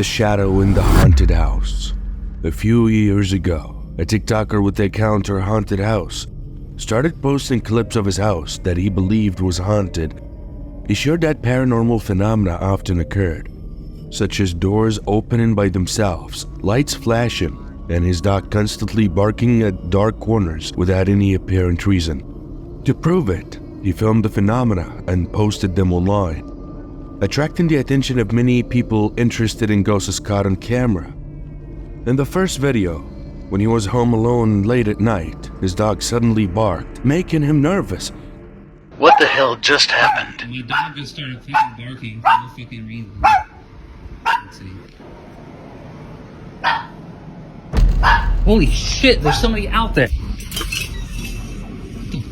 the shadow in the haunted house. A few years ago, a TikToker with the account Her Haunted House started posting clips of his house that he believed was haunted. He shared that paranormal phenomena often occurred, such as doors opening by themselves, lights flashing, and his dog constantly barking at dark corners without any apparent reason. To prove it, he filmed the phenomena and posted them online, attracting the attention of many people interested in ghosts caught on camera. In the first video, when he was home alone late at night, his dog suddenly barked, making him nervous. What the hell just happened? My dog just started fucking barking for no fucking reason. Let's see. Holy shit, there's somebody out there! What the fuck?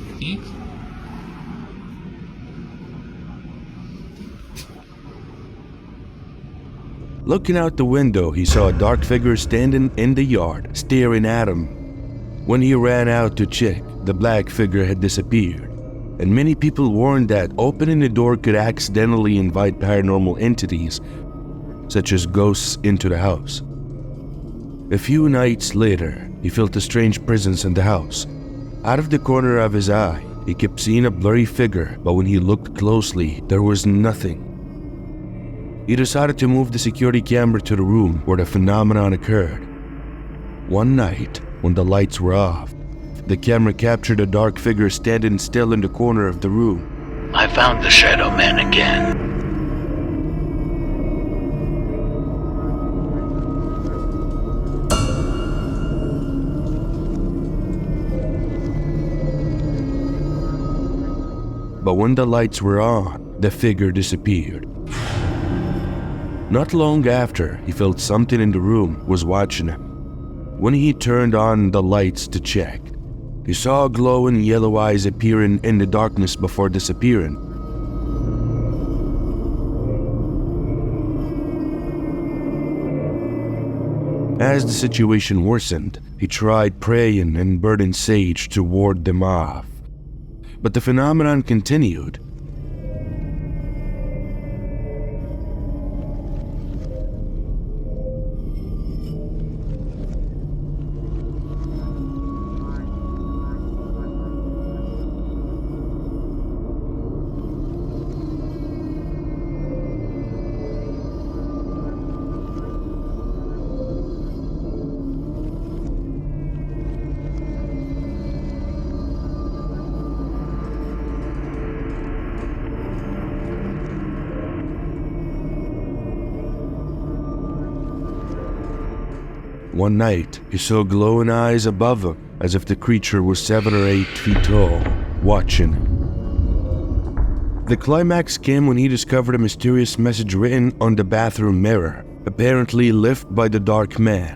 Looking out the window, he saw a dark figure standing in the yard, staring at him. When he ran out to check, the black figure had disappeared, and many people warned that opening the door could accidentally invite paranormal entities, such as ghosts, into the house. A few nights later, he felt a strange presence in the house. Out of the corner of his eye, he kept seeing a blurry figure, but when he looked closely, there was nothing. He decided to move the security camera to the room where the phenomenon occurred. One night, when the lights were off, the camera captured a dark figure standing still in the corner of the room. I found the Shadow Man again. But when the lights were on, the figure disappeared. Not long after, he felt something in the room was watching him. When he turned on the lights to check, he saw glowing yellow eyes appearing in the darkness before disappearing. As the situation worsened, he tried praying and burning sage to ward them off. But the phenomenon continued. One night, he saw glowing eyes above him, as if the creature was 7 or 8 feet tall, watching him. The climax came when he discovered a mysterious message written on the bathroom mirror, apparently left by the dark man.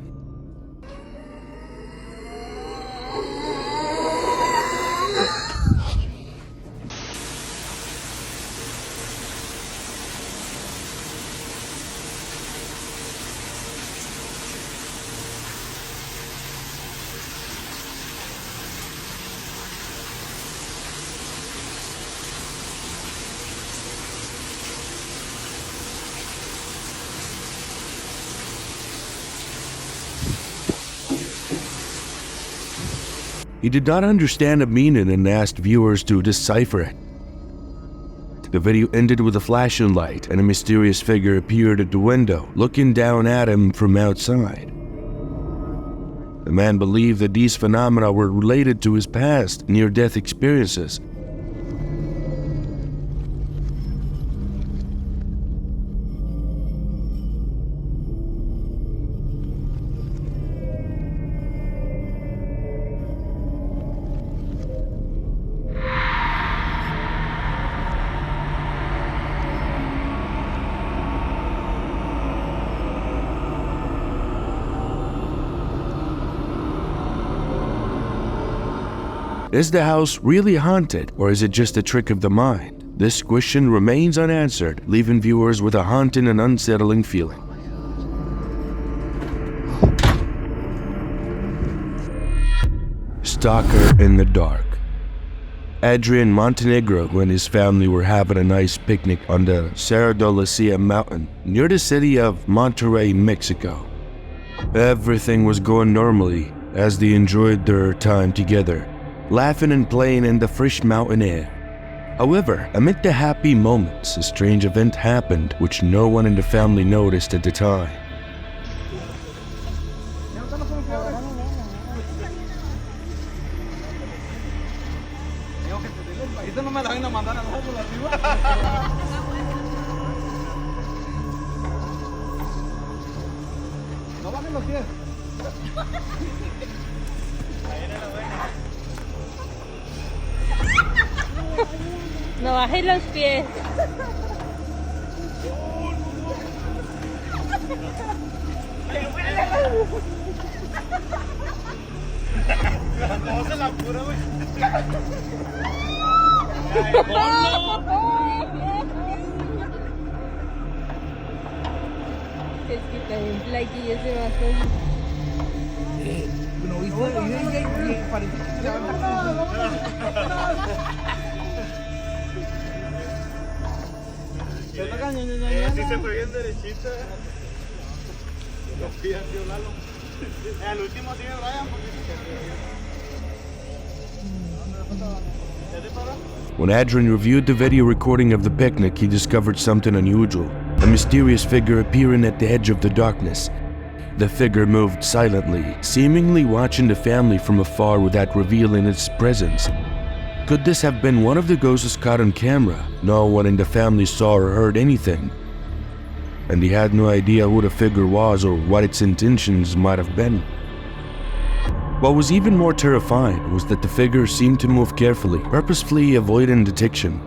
He did not understand the meaning and asked viewers to decipher it. The video ended with a flashing light and a mysterious figure appeared at the window, looking down at him from outside. The man believed that these phenomena were related to his past near-death experiences. Is the house really haunted, or is it just a trick of the mind? This question remains unanswered, leaving viewers with a haunting and unsettling feeling. Stalker in the dark. Adrian Montenegro and his family were having a nice picnic on the Cerro de la Silla mountain near the city of Monterrey, Mexico. Everything was going normally as they enjoyed their time together, laughing and playing in the fresh mountain air. However, amid the happy moments, a strange event happened which no one in the family noticed at the time. No bajes los pies. Es que también flaquillo se va a hacer. Sí se fue bien derechita. Los pies así, Lalo. El último tiene Ryan porque... When Adrian reviewed the video recording of the picnic, he discovered something unusual. A mysterious figure appearing at the edge of the darkness. The figure moved silently, seemingly watching the family from afar without revealing its presence. Could this have been one of the ghosts caught on camera? No one in the family saw or heard anything, and he had no idea who the figure was or what its intentions might have been. What was even more terrifying was that the figure seemed to move carefully, purposefully avoiding detection.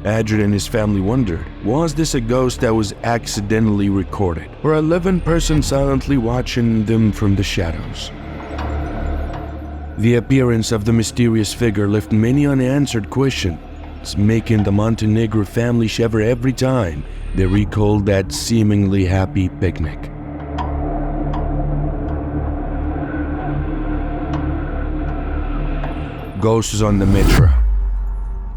Adrian and his family wondered, was this a ghost that was accidentally recorded, or a living person silently watching them from the shadows? The appearance of the mysterious figure left many unanswered questions, making the Montenegro family shiver every time they recalled that seemingly happy picnic. Ghosts on the metro.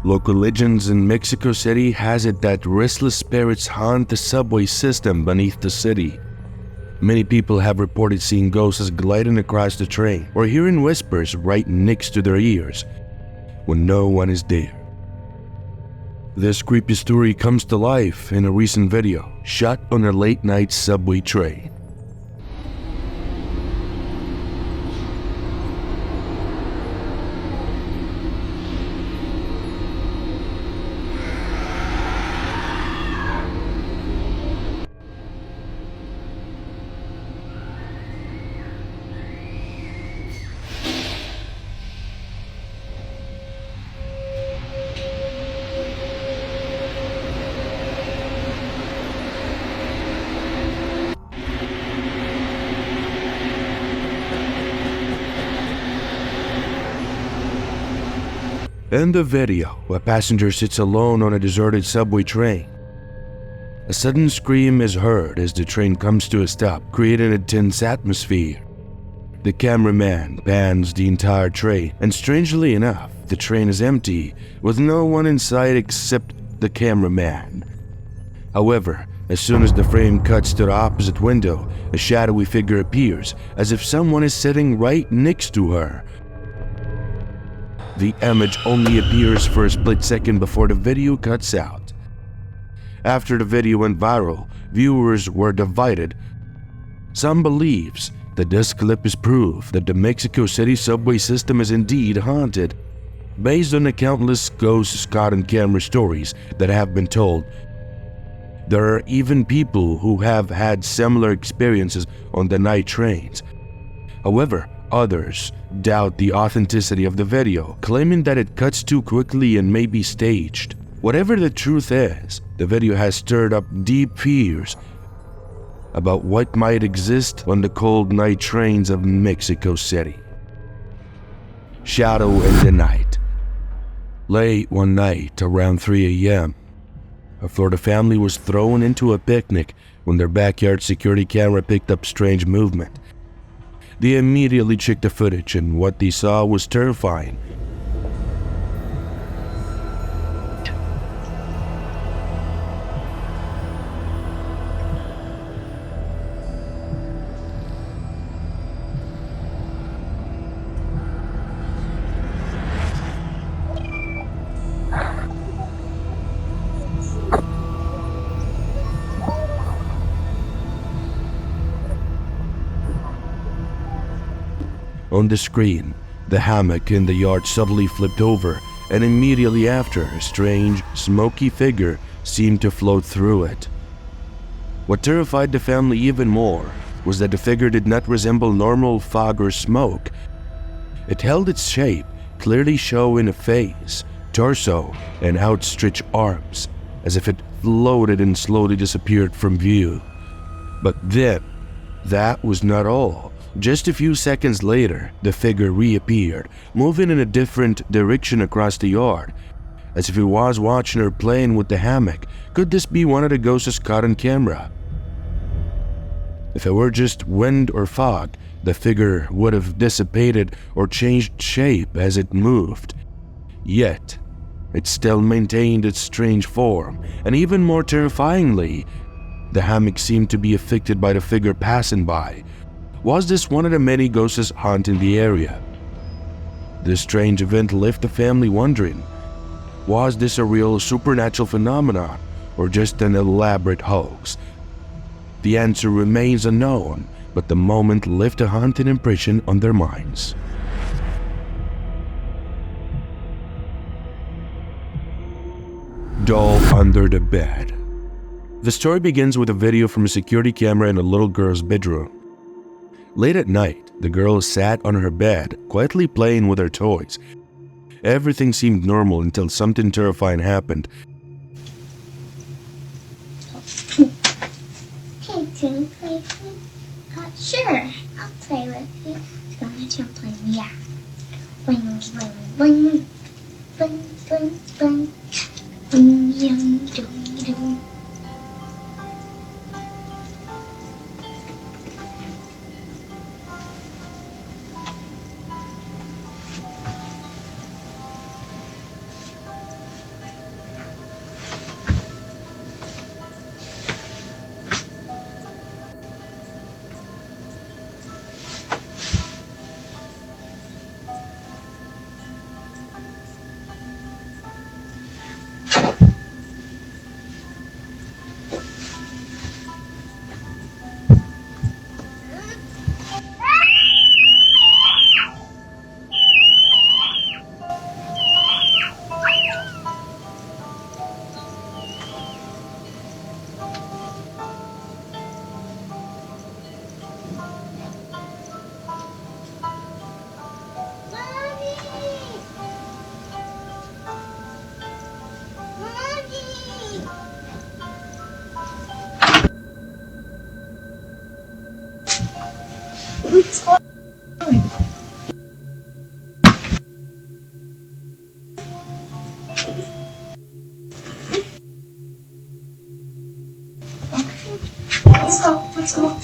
Local legends in Mexico City has it that restless spirits haunt the subway system beneath the city. Many people have reported seeing ghosts gliding across the train or hearing whispers right next to their ears when no one is there. This creepy story comes to life in a recent video shot on a late-night subway train. In the video, a passenger sits alone on a deserted subway train. A sudden scream is heard as the train comes to a stop, creating a tense atmosphere. The cameraman pans the entire train, and strangely enough, the train is empty, with no one inside except the cameraman. However, as soon as the frame cuts to the opposite window, a shadowy figure appears, as if someone is sitting right next to her. The image only appears for a split second before the video cuts out. After the video went viral, viewers were divided. Some believes that this clip is proof that the Mexico City subway system is indeed haunted. Based on the countless ghosts caught on camera stories that have been told, there are even people who have had similar experiences on the night trains. However, others doubt the authenticity of the video, claiming that it cuts too quickly and may be staged. Whatever the truth is, the video has stirred up deep fears about what might exist on the cold night trains of Mexico City. Shadow in the night. Late one night, around 3 a.m., a Florida family was thrown into a picnic when their backyard security camera picked up strange movement. They immediately checked the footage, and what they saw was terrifying. On the screen, the hammock in the yard suddenly flipped over, and immediately after, a strange, smoky figure seemed to float through it. What terrified the family even more was that the figure did not resemble normal fog or smoke. It held its shape, clearly showing a face, torso, and outstretched arms, as if it floated and slowly disappeared from view. But then, that was not all. Just a few seconds later, the figure reappeared, moving in a different direction across the yard, as if he was watching her playing with the hammock. Could this be one of the ghosts caught on camera? If it were just wind or fog, the figure would have dissipated or changed shape as it moved. Yet, it still maintained its strange form, and even more terrifyingly, the hammock seemed to be affected by the figure passing by. Was this one of the many ghosts haunting the area? This strange event left the family wondering, was this a real supernatural phenomenon or just an elaborate hoax? The answer remains unknown, but the moment left a haunting impression on their minds. Doll under the bed. The story begins with a video from a security camera in a little girl's bedroom. Late at night, the girl sat on her bed, quietly playing with her toys. Everything seemed normal until something terrifying happened. Hey, can you play with me? Sure, I'll play with you. Go ahead and play. Yeah. Bling, bling, bling. Bling, bling, bling. Bling, yum, dum, dum. What's going on? Let's go, let's go.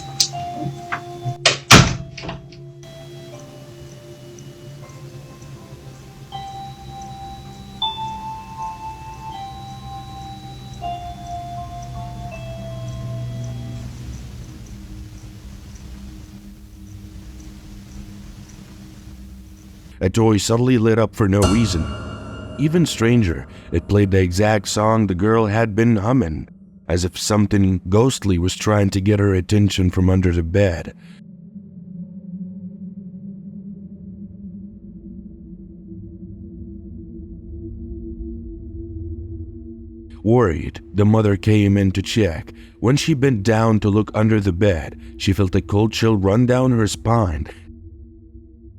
A toy suddenly lit up for no reason. Even stranger, it played the exact song the girl had been humming, as if something ghostly was trying to get her attention from under the bed. Worried, the mother came in to check. When she bent down to look under the bed, she felt a cold chill run down her spine.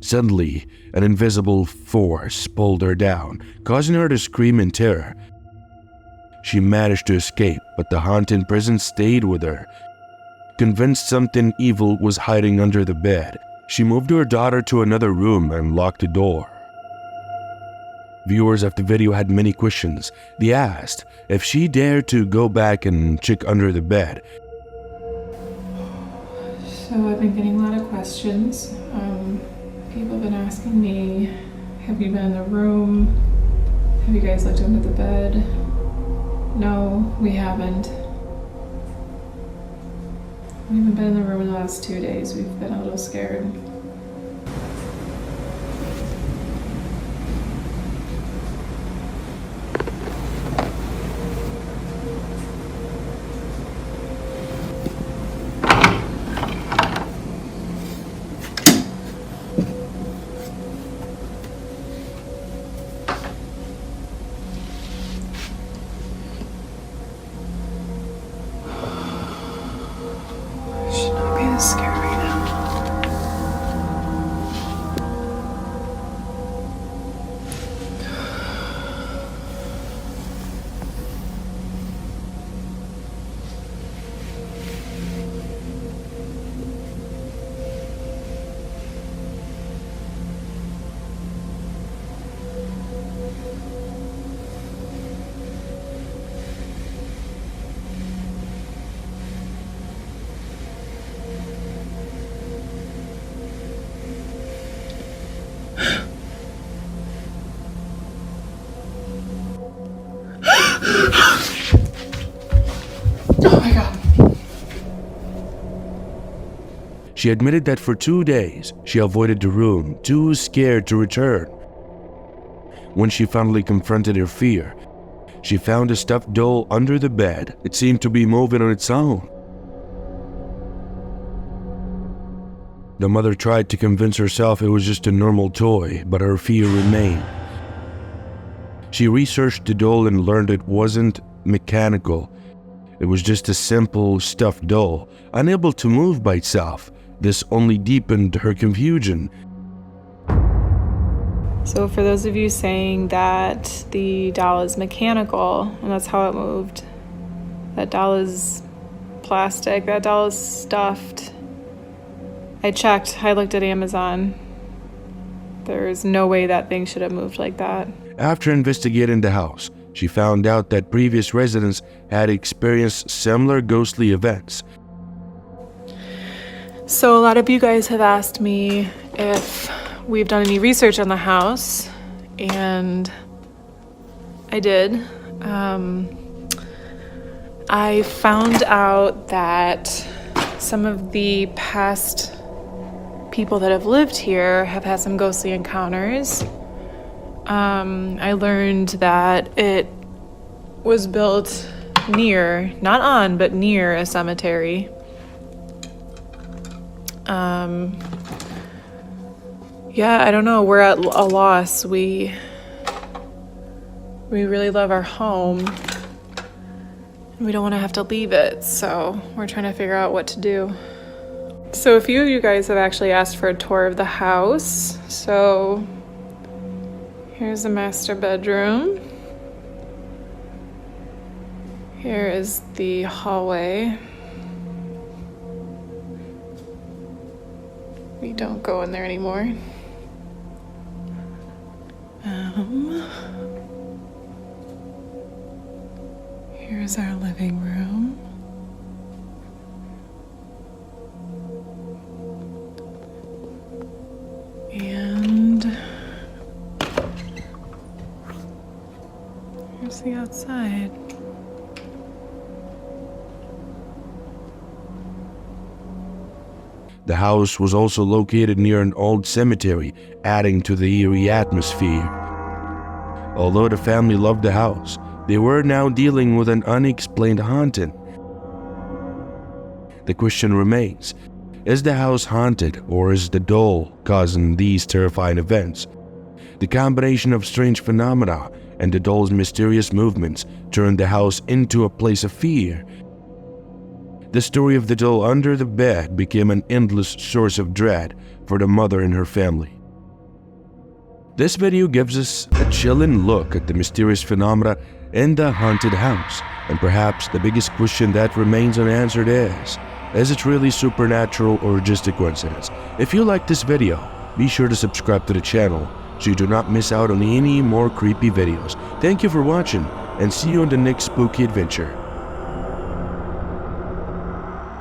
Suddenly, an invisible force pulled her down, causing her to scream in terror. She managed to escape, but the haunted presence stayed with her. Convinced something evil was hiding under the bed, she moved her daughter to another room and locked the door. Viewers of the video had many questions. They asked if she dared to go back and check under the bed. So I've been getting a lot of questions. People have been asking me, have you been in the room? Have you guys looked under the bed? No, we haven't. We haven't been in the room in the last 2 days. We've been a little scared. really scared right now. Oh my god. She admitted that for 2 days, she avoided the room, too scared to return. When she finally confronted her fear, she found a stuffed doll under the bed. It seemed to be moving on its own. The mother tried to convince herself it was just a normal toy, but her fear remained. She researched the doll and learned it wasn't mechanical. It was just a simple stuffed doll, unable to move by itself. This only deepened her confusion. So for those of you saying that the doll is mechanical and that's how it moved, that doll is plastic, that doll is stuffed. I checked, I looked at Amazon. There's no way that thing should have moved like that. After investigating the house, she found out that previous residents had experienced similar ghostly events. So a lot of you guys have asked me if we've done any research on the house, and I did. I found out that some of the past people that have lived here have had some ghostly encounters. I learned that it was built near, not on, but near a cemetery. Yeah, I don't know, we're at a loss. We really love our home, and we don't want to have to leave it, so we're trying to figure out what to do. So a few of you guys have actually asked for a tour of the house. So here's the master bedroom. Here is the hallway. We don't go in there anymore. Here's our living room. And here's the outside. The house was also located near an old cemetery, adding to the eerie atmosphere. Although the family loved the house, they were now dealing with an unexplained haunting. The question remains, is the house haunted, or is the doll causing these terrifying events? The combination of strange phenomena and the doll's mysterious movements turned the house into a place of fear. The story of the doll under the bed became an endless source of dread for the mother and her family. This video gives us a chilling look at the mysterious phenomena in the haunted house, and perhaps the biggest question that remains unanswered is it really supernatural or just a coincidence? If you like this video, be sure to subscribe to the channel so you do not miss out on any more creepy videos. Thank you for watching, and see you on the next spooky adventure.